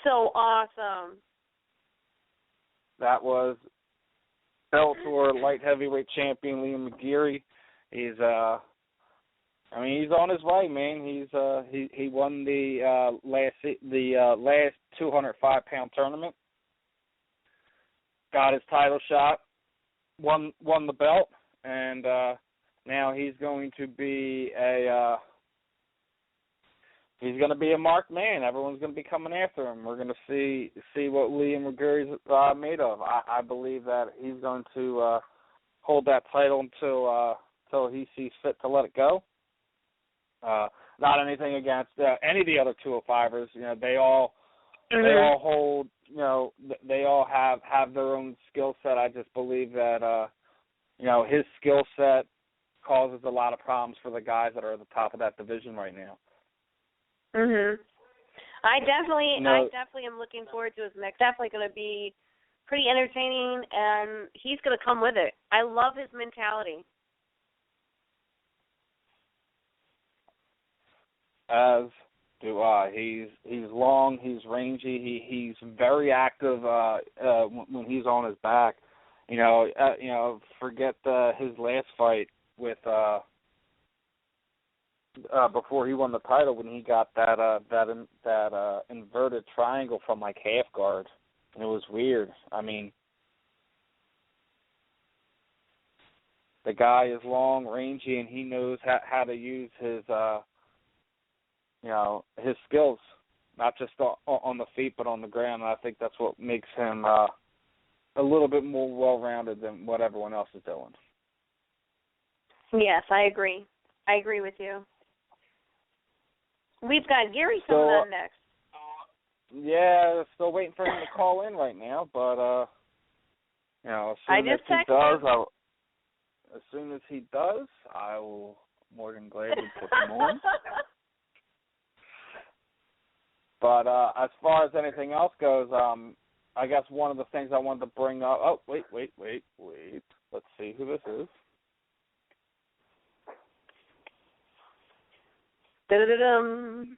so awesome. That was Bellator light heavyweight champion Liam Mcgeary. He's he's on his way, man. He won the last 205-pound tournament. Got his title shot, won the belt, and now he's going to be a marked man. Everyone's going to be coming after him. We're going to see what Liam McGeary's made of. I believe that he's going to hold that title until he sees fit to let it go. Not anything against any of the other 205ers. You know, they all hold. You know, they all have their own skill set. I just believe that his skill set causes a lot of problems for the guys that are at the top of that division right now. Mhm. I definitely am looking forward to his next. Definitely going to be pretty entertaining, and he's going to come with it. I love his mentality. As do I. He's long. He's rangy. He's very active when he's on his back. Forget his last fight with before he won the title when he got that inverted triangle from like half guard. It was weird. I mean, the guy is long, rangy, and he knows how to use his his skills, not just on the feet but on the ground. And I think that's what makes him a little bit more well-rounded than what everyone else is doing. Yes, I agree. I agree with you. We've got Gary coming on next. Yeah, still waiting for him to call in right now, but as soon as he does, I will more than gladly put him on. But as far as anything else goes, I guess one of the things I wanted to bring up. Oh, wait. Let's see who this is. Da-da-da-dum.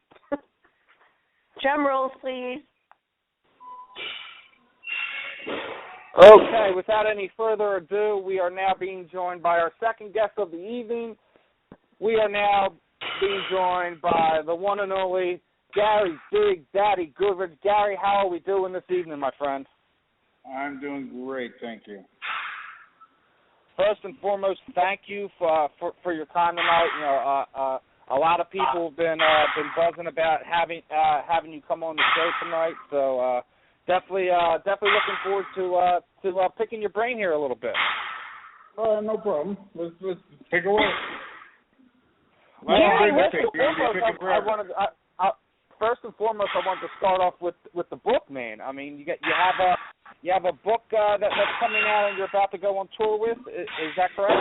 Drum rolls, please. Okay, without any further ado, we are now being joined by our second guest of the evening. We are now being joined by the one and only Gary Big Daddy Goodridge. Gary, how are we doing this evening, my friend? I'm doing great, thank you. First and foremost, thank you for your time tonight. A lot of people have been buzzing about having you come on the show tonight. So definitely looking forward to picking your brain here a little bit. No problem. Let's take away. First and foremost, I wanted to start off with the book, man. I mean, you have a book that's coming out and you're about to go on tour with. Is that correct?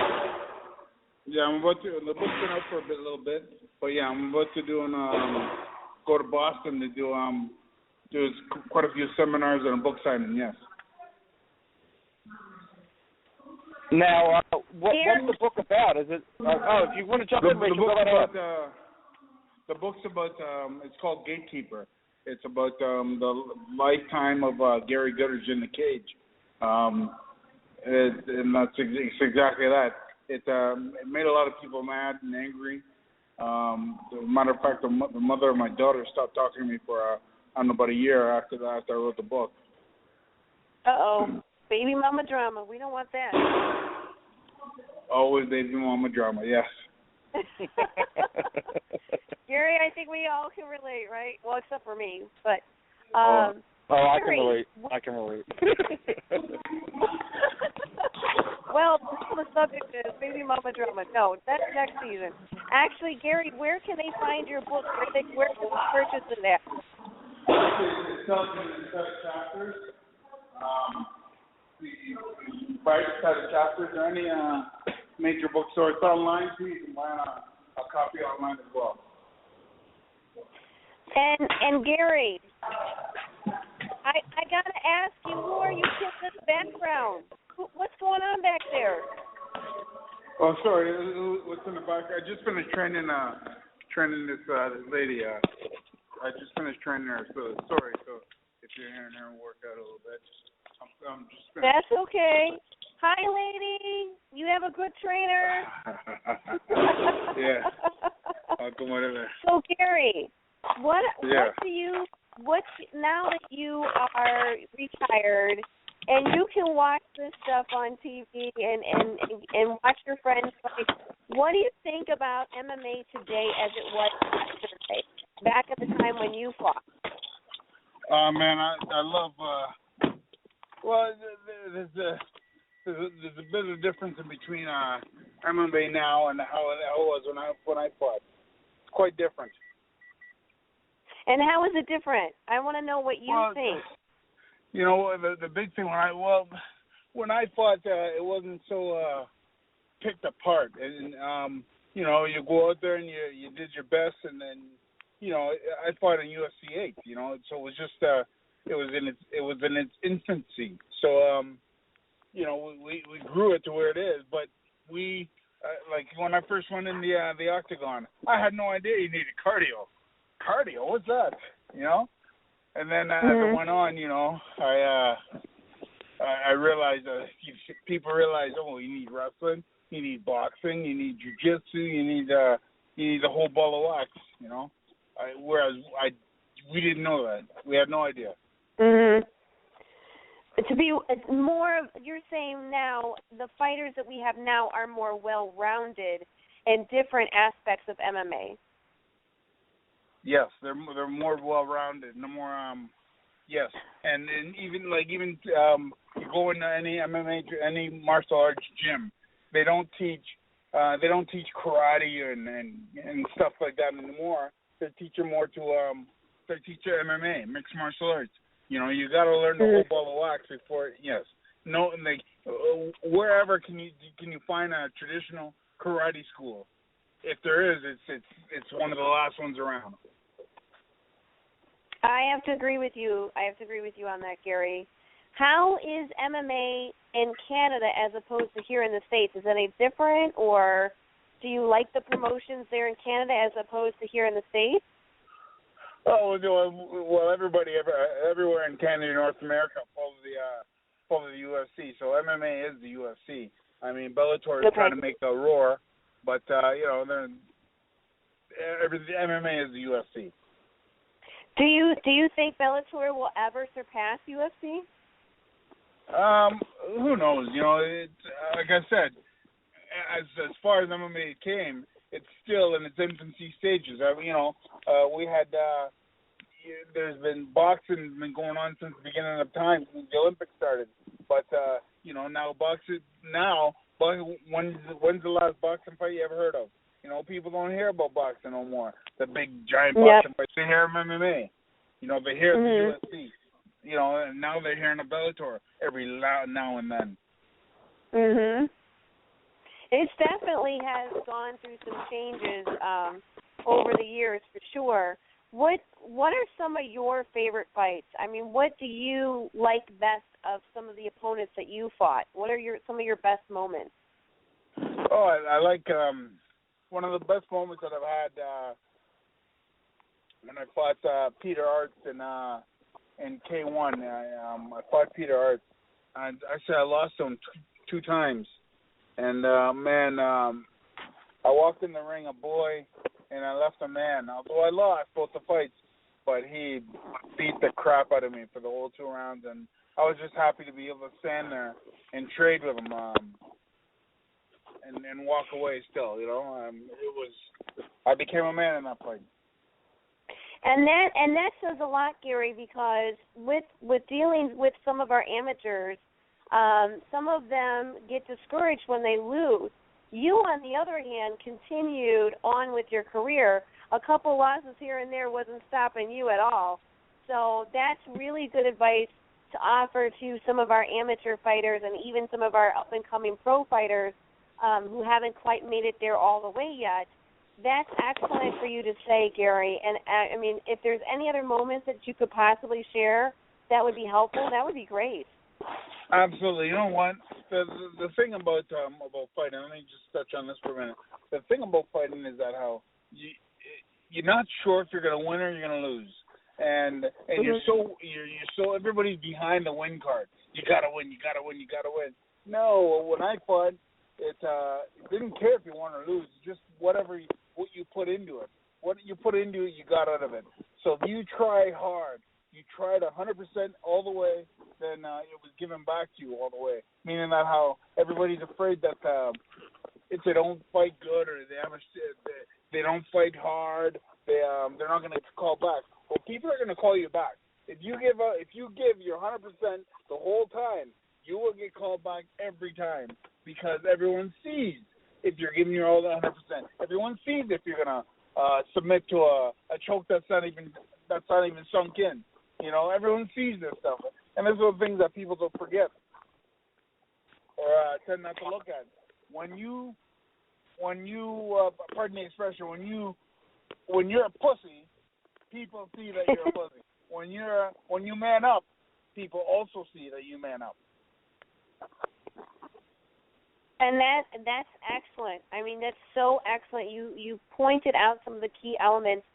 Yeah, I'm about to. The book's been out for a little bit, but yeah, I'm about to go to Boston to do quite a few seminars and a book signing. Yes. Now, what's the book about? Is it? If you want to jump in, the book's about. It's called Gatekeeper. It's about the lifetime of Gary Goodridge in the cage, and that's exactly that. It made a lot of people mad and angry. As a matter of fact, the mother of my daughter stopped talking to me for about a year after I wrote the book. Uh-oh. Baby mama drama. We don't want that. Always baby mama drama, yes. Gary, I think we all can relate, right? Well, except for me. But I Gary, can relate. Well, the subject is baby mama drama. No, that's next season. Actually, Gary, where can they find your book? Where can they purchase it at? It tells you in 7 chapters. The price 7 chapters or any major bookstore. It's online too. You can buy a copy online as well. And Gary, I gotta ask you, who are you kids in the background? What's going on back there? Oh, sorry. What's in the back? I just finished training this lady. I just finished training her. So sorry. So if you're hearing her work out a little bit. I'm just gonna... That's okay. Hi, lady. You have a good trainer. Yeah. I'll come over there. So, Gary, what now that you are retired and you can watch this stuff on TV and watch your friends fight, what do you think about MMA today as it was yesterday, back at the time when you fought? Man, I love. Well, there's a bit of difference in between MMA now and how it was when I fought. It's quite different. And how is it different? I want to know what you think. You know, the big thing when I fought, it wasn't so picked apart, and you know, you go out there and you did your best, and then, you know, I fought in UFC 8, you know, so it was just it was in its infancy. So you know, we grew it to where it is, but we like when I first went in the octagon, I had no idea you needed cardio. Cardio, what's that? You know? And then as it went on, you know, I realized people realize, oh, you need wrestling, you need boxing, you need jiu-jitsu, you need the whole ball of wax, you know. Whereas we didn't know that. We had no idea. To be more, you're saying now the fighters that we have now are more well-rounded in different aspects of MMA. Yes, they're more well-rounded, no more yes, and even you go into any MMA, any martial arts gym, they don't teach karate and stuff like that anymore. They teach you more they teach you MMA, mixed martial arts. You know, you got to learn the whole ball of wax before. Yes, no, like wherever can you find a traditional karate school? If there is, it's one of the last ones around. I have to agree with you. On that, Gary. How is MMA in Canada as opposed to here in the States? Is any different, or do you like the promotions there in Canada as opposed to here in the States? Oh, well, everybody everywhere in Canada and North America follow the UFC. So MMA is the UFC. I mean, Bellator is trying to make a roar, but you know, MMA is the UFC. Do you think Bellator will ever surpass UFC? Who knows? You know, it's like I said, as far as MMA came, it's still in its infancy stages. You know, we had there's been boxing been going on since the beginning of time, since the Olympics started. But you know, now boxing when's the last boxing fight you ever heard of? You know, people don't hear about boxing no more. The big giant boxing fights, they hear MMA. You know, they hear the UFC. You know, and now they're hearing a Bellator every now and then. It definitely has gone through some changes over the years, for sure. What are some of your favorite fights? I mean, what do you like best of some of the opponents that you fought? What are some of your best moments? Oh, I like one of the best moments that I've had when I fought Peter Arts in K1. I fought Peter Arts, and actually I lost him two times. And man, I walked in the ring a boy, and I left a man. Although I lost both the fights, but he beat the crap out of me for the whole 2 rounds, and I was just happy to be able to stand there and trade with him, and walk away still. You know, I became a man in that fight. And that says a lot, Gary, because with dealing with some of our amateurs, some of them get discouraged when they lose. You, on the other hand, continued on with your career. A couple losses here and there wasn't stopping you at all. So that's really good advice to offer to some of our amateur fighters and even some of our up-and-coming pro fighters who haven't quite made it there all the way yet. That's excellent for you to say, Gary. And, I mean, if there's any other moments that you could possibly share that would be helpful, that would be great. Absolutely. You know what? The thing about fighting, let me just touch on this for a minute. The thing about fighting is that how you're not sure if you're going to win or you're going to lose. and you're so everybody's behind the win card. You gotta win. No, when I fought, it didn't care if you won or lose. Just what you put into it. What you put into it, you got out of it. So if you try hard, you tried 100% all the way, then it was given back to you all the way. Meaning that how everybody's afraid that if they don't fight good or they don't fight hard, they're not going to call back. Well, people are going to call you back. If you give your 100% the whole time, you will get called back every time because everyone sees if you're giving your all the 100%. Everyone sees if you're going to submit to a choke that's not even sunk in. You know, everyone sees this stuff, and those are the things that people don't forget or tend not to look at. When you pardon the expression, when you're a pussy, people see that you're a pussy. When you man up, people also see that you man up. And that's excellent. I mean, that's so excellent. You pointed out some of the key elements,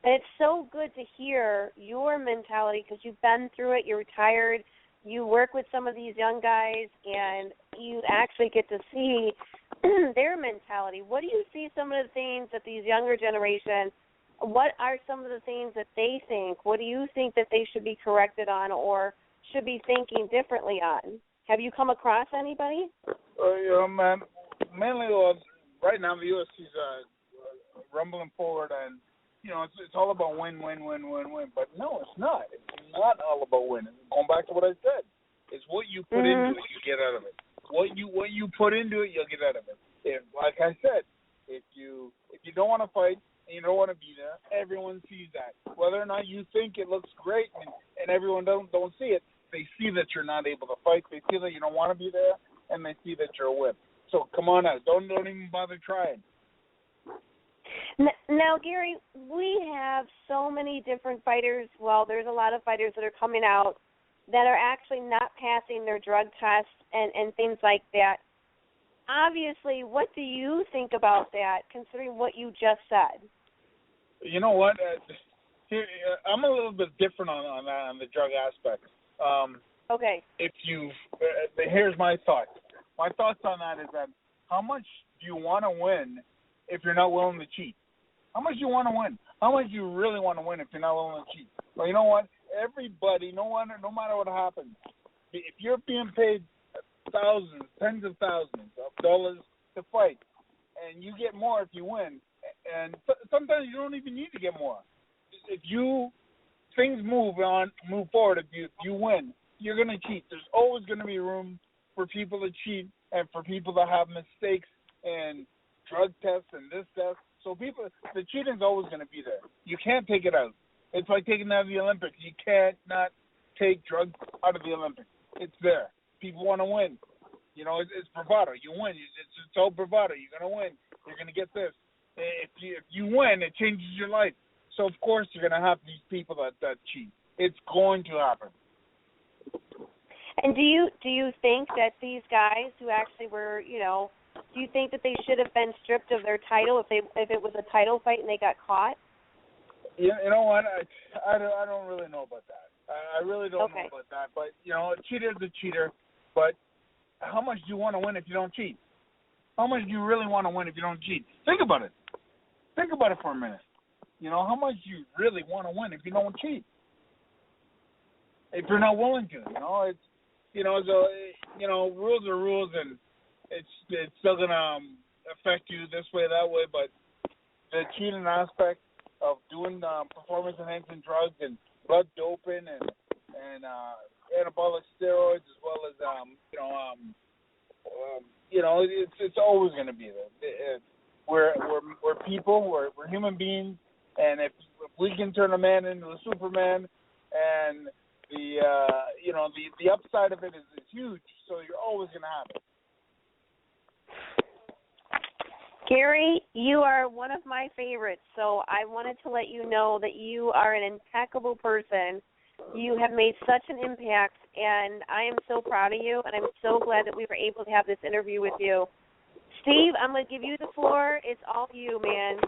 and it's so good to hear your mentality because you've been through it. You're retired. You work with some of these young guys, and you actually get to see their mentality. What do you see some of the things that these younger generations, what are some of the things that they think? What do you think that they should be corrected on or should be thinking differently on? Have you come across anybody? Mainly right now the UFC's rumbling forward, and it's all about win. But no, it's not. It's not all about winning. Going back to what I said, it's what you put into it, you get out of it. What you put into it, you'll get out of it. Like I said, if you don't want to fight and you don't want to be there, everyone sees that. Whether or not you think it looks great and everyone don't see it, they see that you're not able to fight. They see that you don't want to be there, and they see that you're a whip. So come on out. Don't even bother trying. Now, Gary, we have so many different fighters. Well, there's a lot of fighters that are coming out that are actually not passing their drug tests and things like that. Obviously, what do you think about that, considering what you just said? You know what? I'm a little bit different on that, on the drug aspect. Okay. Here's my thought. My thoughts on that is that how much do you want to win if you're not willing to cheat? How much do you want to win? How much do you really want to win if you're not willing to cheat? Well, you know what? Everybody, no matter what happens, if you're being paid thousands, tens of thousands of dollars to fight, and you get more if you win, and sometimes you don't even need to get more. If things move forward, if you win, you're going to cheat. There's always going to be room for people to cheat and for people to have mistakes and drug tests and this test. So the cheating's always going to be there. You can't take it out. It's like taking it out of the Olympics. You can't not take drugs out of the Olympics. It's there. People want to win. It's bravado. You win. It's all bravado. You're going to win. You're going to get this. If you win, it changes your life. So, of course, you're going to have these people that cheat. It's going to happen. And do you think that these guys who actually were, do you think that they should have been stripped of their title if it was a title fight and they got caught? You know what? I don't really know about that. I really don't know about that. But, a cheater's a cheater. But how much do you want to win if you don't cheat? How much do you really want to win if you don't cheat? Think about it. Think about it for a minute. How much do you really want to win if you don't cheat? If you're not willing to, rules are rules, and it's still gonna affect you this way, that way. But the cheating aspect of doing performance enhancing drugs and blood doping and anabolic steroids, as well as it's always gonna be there. We're people. We're human beings. And if we can turn a man into a Superman, and the upside of it is huge, so you're always going to have it. Gary, you are one of my favorites, so I wanted to let you know that you are an impeccable person. You have made such an impact, and I am so proud of you, and I'm so glad that we were able to have this interview with you. Steve, I'm going to give you the floor. It's all you, man.